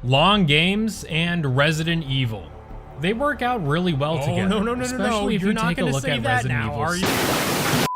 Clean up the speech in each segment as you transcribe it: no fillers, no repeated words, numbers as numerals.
Long games and Resident Evil. They work out really well together. No, especially if you're you not take a gonna look say at that Resident now, Evil. are you?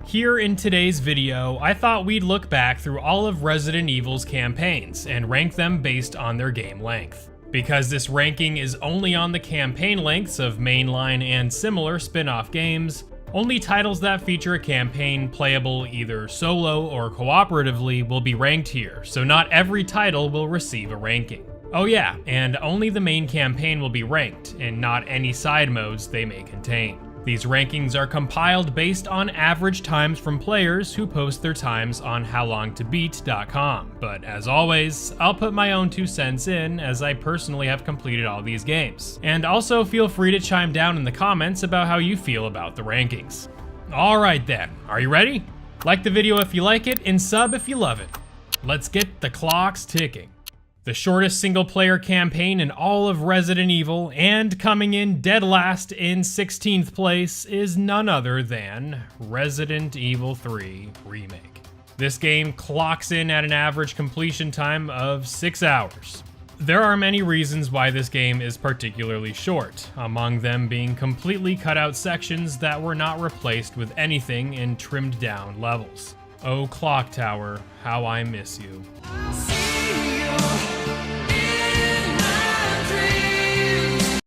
Here in today's video, I thought we'd look back through all of Resident Evil's campaigns and rank them based on their game length. Because this ranking is only on the campaign lengths of mainline and similar spin-off games, only titles that feature a campaign playable either solo or cooperatively will be ranked here, so not every title will receive a ranking. Oh yeah, and only the main campaign will be ranked, and not any side modes they may contain. These rankings are compiled based on average times from players who post their times on howlongtobeat.com, but as always, I'll put my own 2 cents in as I personally have completed all these games. And also feel free to chime down in the comments about how you feel about the rankings. Alright then, are you ready? Like the video if you like it, and sub if you love it. Let's get the clocks ticking. The shortest single-player campaign in all of Resident Evil, and coming in dead last in 16th place, is none other than Resident Evil 3 Remake. This game clocks in at an average completion time of 6 hours. There are many reasons why this game is particularly short, among them being completely cut out sections that were not replaced with anything in trimmed down levels. Oh Clock Tower, how I miss you.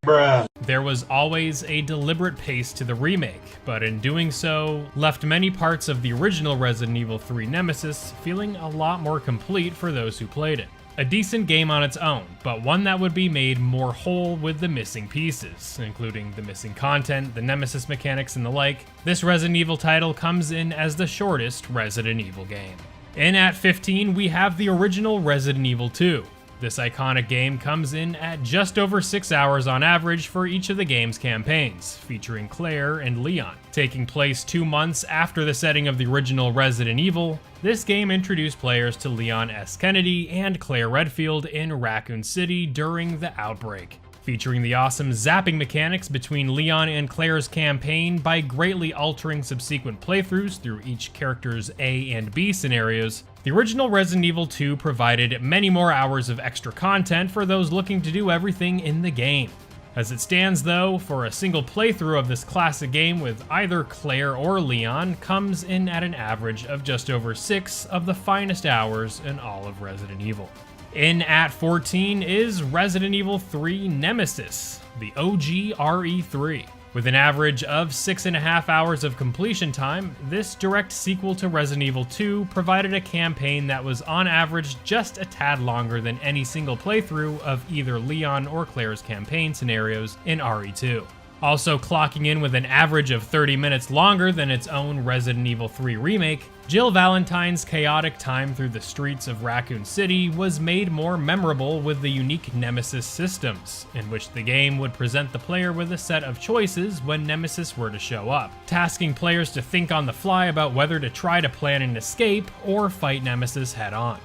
Bruh. There was always a deliberate pace to the remake, but in doing so, left many parts of the original Resident Evil 3 Nemesis feeling a lot more complete for those who played it. A decent game on its own, but one that would be made more whole with the missing pieces, including the missing content, the Nemesis mechanics, and the like. This Resident Evil title comes in as the shortest Resident Evil game. In at 15, we have the original Resident Evil 2. This iconic game comes in at just over 6 hours on average for each of the game's campaigns, featuring Claire and Leon. Taking place 2 months after the setting of the original Resident Evil, this game introduced players to Leon S. Kennedy and Claire Redfield in Raccoon City during the outbreak, featuring the awesome zapping mechanics between Leon and Claire's campaign by greatly altering subsequent playthroughs through each character's A and B scenarios. The original Resident Evil 2 provided many more hours of extra content for those looking to do everything in the game. As it stands though, for a single playthrough of this classic game with either Claire or Leon comes in at an average of just over 6 of the finest hours in all of Resident Evil. In at 14 is Resident Evil 3 Nemesis, the OG RE3. With an average of 6.5 hours of completion time, this direct sequel to Resident Evil 2 provided a campaign that was on average just a tad longer than any single playthrough of either Leon or Claire's campaign scenarios in RE2. Also clocking in with an average of 30 minutes longer than its own Resident Evil 3 Remake, Jill Valentine's chaotic time through the streets of Raccoon City was made more memorable with the unique Nemesis systems, in which the game would present the player with a set of choices when Nemesis were to show up, tasking players to think on the fly about whether to try to plan an escape or fight Nemesis head-on.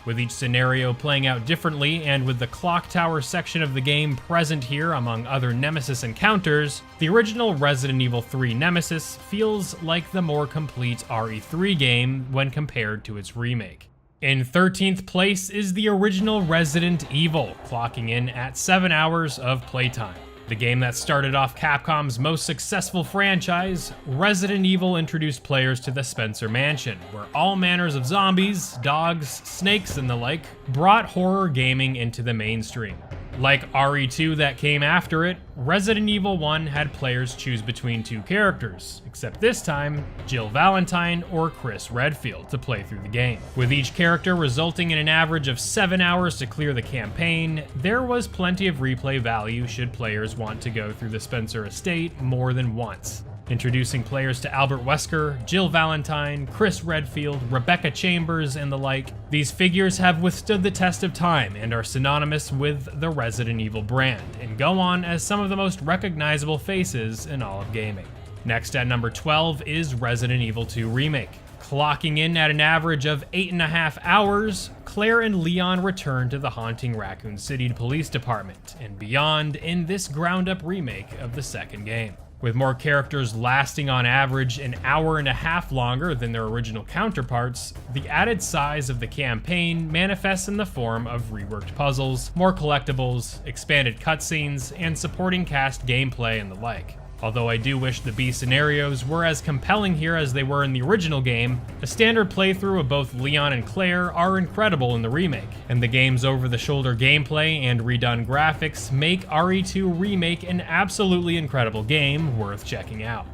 With each scenario playing out differently, and with the Clock Tower section of the game present here among other Nemesis encounters, the original Resident Evil 3 Nemesis feels like the more complete RE3 game when compared to its remake. In 13th place is the original Resident Evil, clocking in at 7 hours of playtime. The game that started off Capcom's most successful franchise, Resident Evil introduced players to the Spencer Mansion, where all manners of zombies, dogs, snakes, and the like brought horror gaming into the mainstream. Like RE2 that came after it, Resident Evil 1 had players choose between 2 characters, except this time, Jill Valentine or Chris Redfield to play through the game. With each character resulting in an average of 7 hours to clear the campaign, there was plenty of replay value should players want to go through the Spencer estate more than once. Introducing players to Albert Wesker, Jill Valentine, Chris Redfield, Rebecca Chambers, and the like, these figures have withstood the test of time and are synonymous with the Resident Evil brand, and go on as some of the most recognizable faces in all of gaming. Next at number 12 is Resident Evil 2 Remake. Clocking in at an average of 8.5 hours, Claire and Leon return to the haunting Raccoon City Police Department and beyond in this ground-up remake of the second game. With more characters lasting on average an hour and a half longer than their original counterparts, the added size of the campaign manifests in the form of reworked puzzles, more collectibles, expanded cutscenes, and supporting cast gameplay and the like. Although I do wish the B scenarios were as compelling here as they were in the original game, a standard playthrough of both Leon and Claire are incredible in the remake, and the game's over-the-shoulder gameplay and redone graphics make RE2 Remake an absolutely incredible game worth checking out.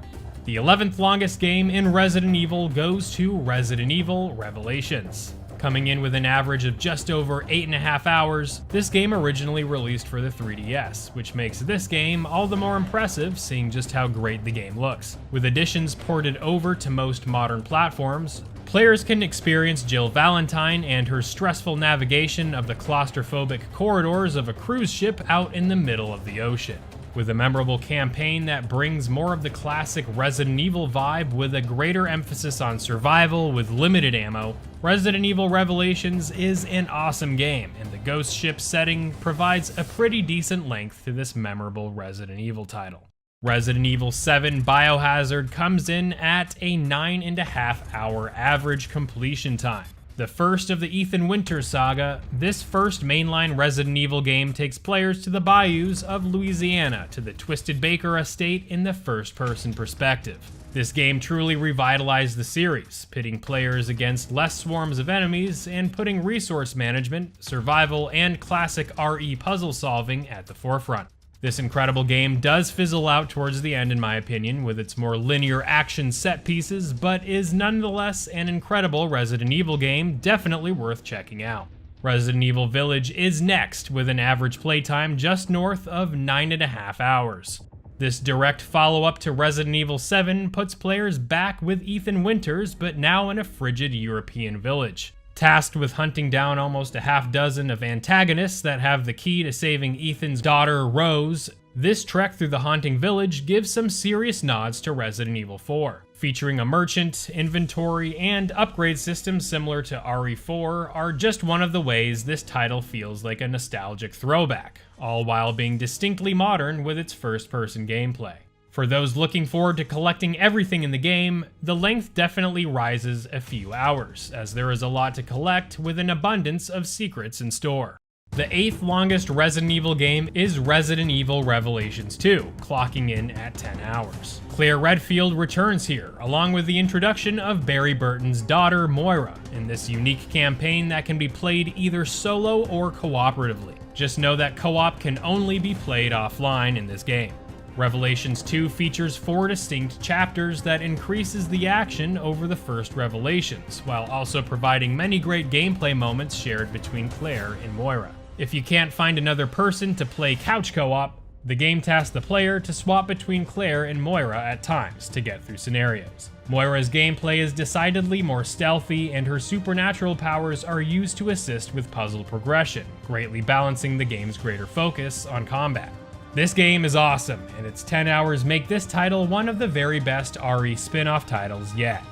The 11th longest game in Resident Evil goes to Resident Evil Revelations. Coming in with an average of just over 8.5 hours, this game originally released for the 3DS, which makes this game all the more impressive seeing just how great the game looks. With additions ported over to most modern platforms, players can experience Jill Valentine and her stressful navigation of the claustrophobic corridors of a cruise ship out in the middle of the ocean. With a memorable campaign that brings more of the classic Resident Evil vibe with a greater emphasis on survival with limited ammo, Resident Evil Revelations is an awesome game, and the ghost ship setting provides a pretty decent length to this memorable Resident Evil title. Resident Evil 7 Biohazard comes in at a 9.5 hour average completion time. The first of the Ethan Winters saga, this first mainline Resident Evil game takes players to the bayous of Louisiana to the Twisted Baker estate in the first-person perspective. This game truly revitalized the series, pitting players against less swarms of enemies and putting resource management, survival, and classic RE puzzle solving at the forefront. This incredible game does fizzle out towards the end in my opinion with its more linear action set pieces, but is nonetheless an incredible Resident Evil game definitely worth checking out. Resident Evil Village is next with an average playtime just north of 9.5 hours. This direct follow-up to Resident Evil 7 puts players back with Ethan Winters, but now in a frigid European village. Tasked with hunting down almost a half dozen of antagonists that have the key to saving Ethan's daughter, Rose, this trek through the haunting village gives some serious nods to Resident Evil 4. Featuring a merchant, inventory, and upgrade system similar to RE4 are just one of the ways this title feels like a nostalgic throwback, all while being distinctly modern with its first-person gameplay. For those looking forward to collecting everything in the game, the length definitely rises a few hours, as there is a lot to collect with an abundance of secrets in store. The 8th longest Resident Evil game is Resident Evil Revelations 2, clocking in at 10 hours. Claire Redfield returns here, along with the introduction of Barry Burton's daughter, Moira, in this unique campaign that can be played either solo or cooperatively. Just know that co-op can only be played offline in this game. Revelations 2 features 4 distinct chapters that increases the action over the first Revelations, while also providing many great gameplay moments shared between Claire and Moira. If you can't find another person to play couch co-op, the game tasks the player to swap between Claire and Moira at times to get through scenarios. Moira's gameplay is decidedly more stealthy, and her supernatural powers are used to assist with puzzle progression, greatly balancing the game's greater focus on combat. This game is awesome, and its 10 hours make this title one of the very best RE spin-off titles yet.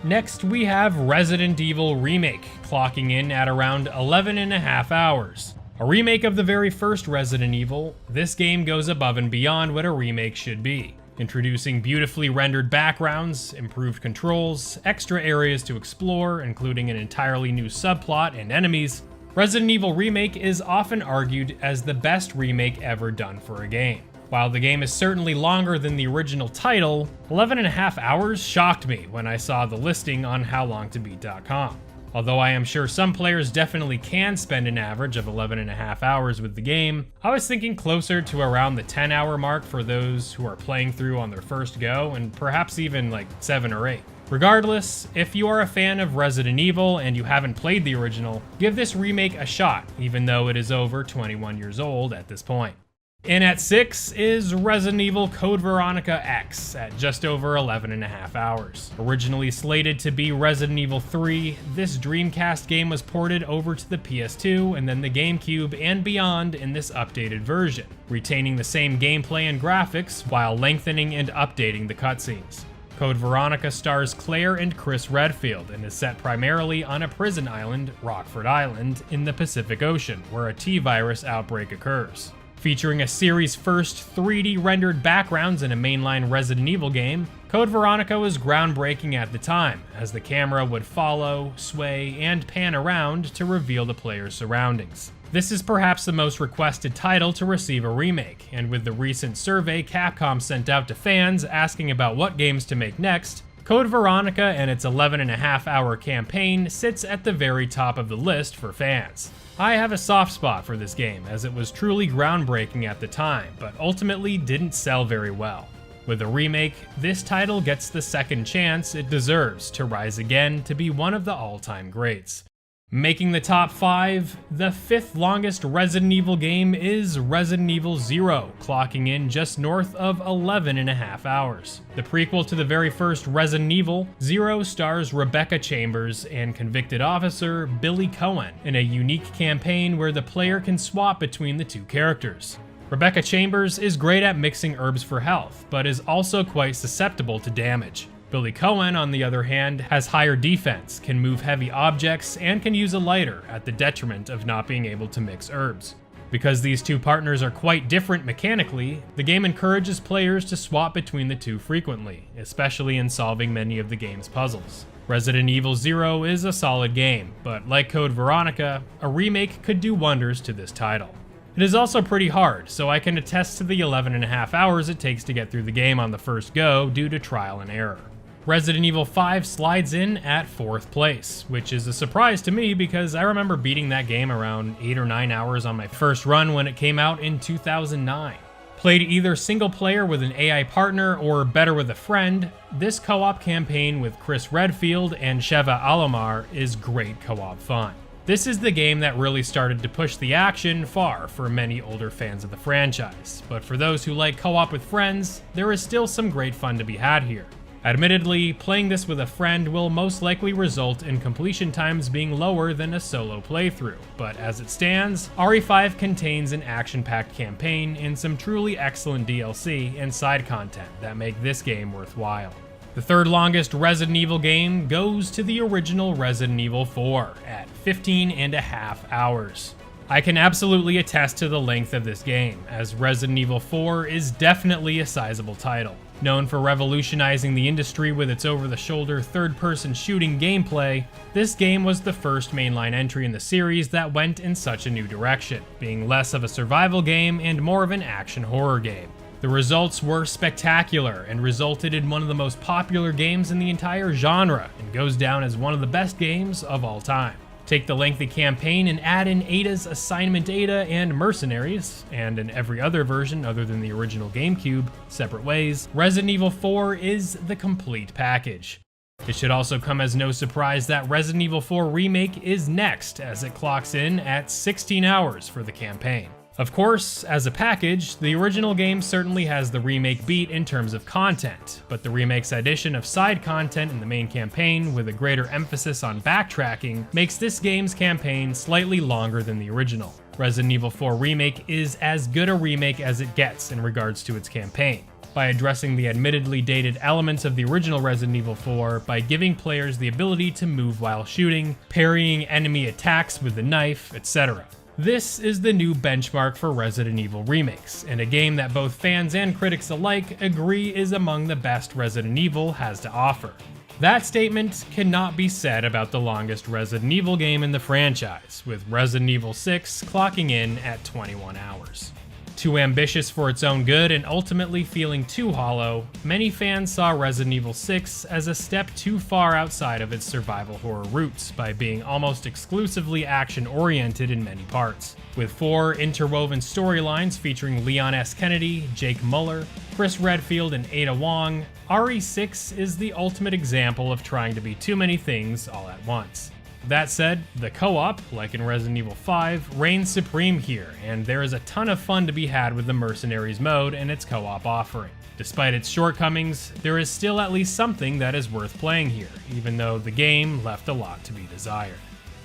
Next, we have Resident Evil Remake, clocking in at around 11.5 hours. A remake of the very first Resident Evil, this game goes above and beyond what a remake should be, introducing beautifully rendered backgrounds, improved controls, extra areas to explore, including an entirely new subplot and enemies. Resident Evil Remake is often argued as the best remake ever done for a game. While the game is certainly longer than the original title, 11.5 hours shocked me when I saw the listing on HowLongToBeat.com. Although I am sure some players definitely can spend an average of 11.5 hours with the game, I was thinking closer to around the 10-hour mark for those who are playing through on their first go, and perhaps even like 7 or 8. Regardless, if you are a fan of Resident Evil and you haven't played the original, give this remake a shot, even though it is over 21 years old at this point. In at 6 is Resident Evil Code Veronica X at just over 11.5 hours. Originally slated to be Resident Evil 3, this Dreamcast game was ported over to the PS2 and then the GameCube and beyond in this updated version, retaining the same gameplay and graphics while lengthening and updating the cutscenes. Code Veronica stars Claire and Chris Redfield and is set primarily on a prison island, Rockford Island, in the Pacific Ocean, where a T-virus outbreak occurs. Featuring a series' first 3D rendered backgrounds in a mainline Resident Evil game, Code Veronica was groundbreaking at the time, as the camera would follow, sway, and pan around to reveal the player's surroundings. This is perhaps the most requested title to receive a remake, and with the recent survey Capcom sent out to fans asking about what games to make next, Code Veronica and its 11.5-hour campaign sits at the very top of the list for fans. I have a soft spot for this game, as it was truly groundbreaking at the time, but ultimately didn't sell very well. With a remake, this title gets the second chance it deserves to rise again to be one of the all-time greats. Making the top 5, the 5th longest Resident Evil game is Resident Evil 0, clocking in just north of 11.5 hours. The prequel to the very first Resident Evil, 0 stars Rebecca Chambers and convicted officer Billy Cohen in a unique campaign where the player can swap between the two characters. Rebecca Chambers is great at mixing herbs for health, but is also quite susceptible to damage. Billy Cohen, on the other hand, has higher defense, can move heavy objects, and can use a lighter at the detriment of not being able to mix herbs. Because these two partners are quite different mechanically, the game encourages players to swap between the two frequently, especially in solving many of the game's puzzles. Resident Evil 0 is a solid game, but like Code Veronica, a remake could do wonders to this title. It is also pretty hard, so I can attest to the 11.5 hours it takes to get through the game on the first go due to trial and error. Resident Evil 5 slides in at 4th place, which is a surprise to me because I remember beating that game around 8 or 9 hours on my first run when it came out in 2009. Played either single player with an AI partner or better with a friend, this co-op campaign with Chris Redfield and Sheva Alomar is great co-op fun. This is the game that really started to push the action far for many older fans of the franchise, but for those who like co-op with friends, there is still some great fun to be had here. Admittedly, playing this with a friend will most likely result in completion times being lower than a solo playthrough, but as it stands, RE5 contains an action-packed campaign and some truly excellent DLC and side content that make this game worthwhile. The third longest Resident Evil game goes to the original Resident Evil 4 at 15.5 hours. I can absolutely attest to the length of this game, as Resident Evil 4 is definitely a sizable title. Known for revolutionizing the industry with its over-the-shoulder third-person shooting gameplay, this game was the first mainline entry in the series that went in such a new direction, being less of a survival game and more of an action horror game. The results were spectacular and resulted in one of the most popular games in the entire genre, and goes down as one of the best games of all time. Take the lengthy campaign and add in Ada's Assignment Ada and Mercenaries, and in every other version other than the original GameCube, Separate Ways, Resident Evil 4 is the complete package. It should also come as no surprise that Resident Evil 4 Remake is next, as it clocks in at 16 hours for the campaign. Of course, as a package, the original game certainly has the remake beat in terms of content, but the remake's addition of side content in the main campaign with a greater emphasis on backtracking makes this game's campaign slightly longer than the original. Resident Evil 4 Remake is as good a remake as it gets in regards to its campaign, by addressing the admittedly dated elements of the original Resident Evil 4 by giving players the ability to move while shooting, parrying enemy attacks with the knife, etc. This is the new benchmark for Resident Evil remakes, and a game that both fans and critics alike agree is among the best Resident Evil has to offer. That statement cannot be said about the longest Resident Evil game in the franchise, with Resident Evil 6 clocking in at 21 hours. Too ambitious for its own good and ultimately feeling too hollow, many fans saw Resident Evil 6 as a step too far outside of its survival horror roots by being almost exclusively action-oriented in many parts. With 4 interwoven storylines featuring Leon S. Kennedy, Jake Muller, Chris Redfield, and Ada Wong, RE6 is the ultimate example of trying to be too many things all at once. That said, the co-op, like in Resident Evil 5, reigns supreme here, and there is a ton of fun to be had with the Mercenaries mode and its co-op offering. Despite its shortcomings, there is still at least something that is worth playing here, even though the game left a lot to be desired.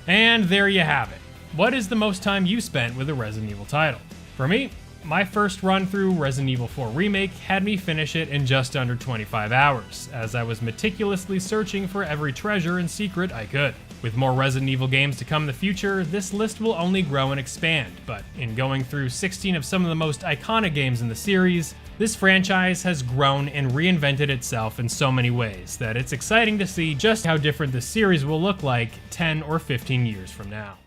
And there you have it. What is the most time you spent with a Resident Evil title? For me, my first run through Resident Evil 4 Remake had me finish it in just under 25 hours, as I was meticulously searching for every treasure and secret I could. With more Resident Evil games to come in the future, this list will only grow and expand, but in going through 16 of some of the most iconic games in the series, this franchise has grown and reinvented itself in so many ways that it's exciting to see just how different the series will look like 10 or 15 years from now.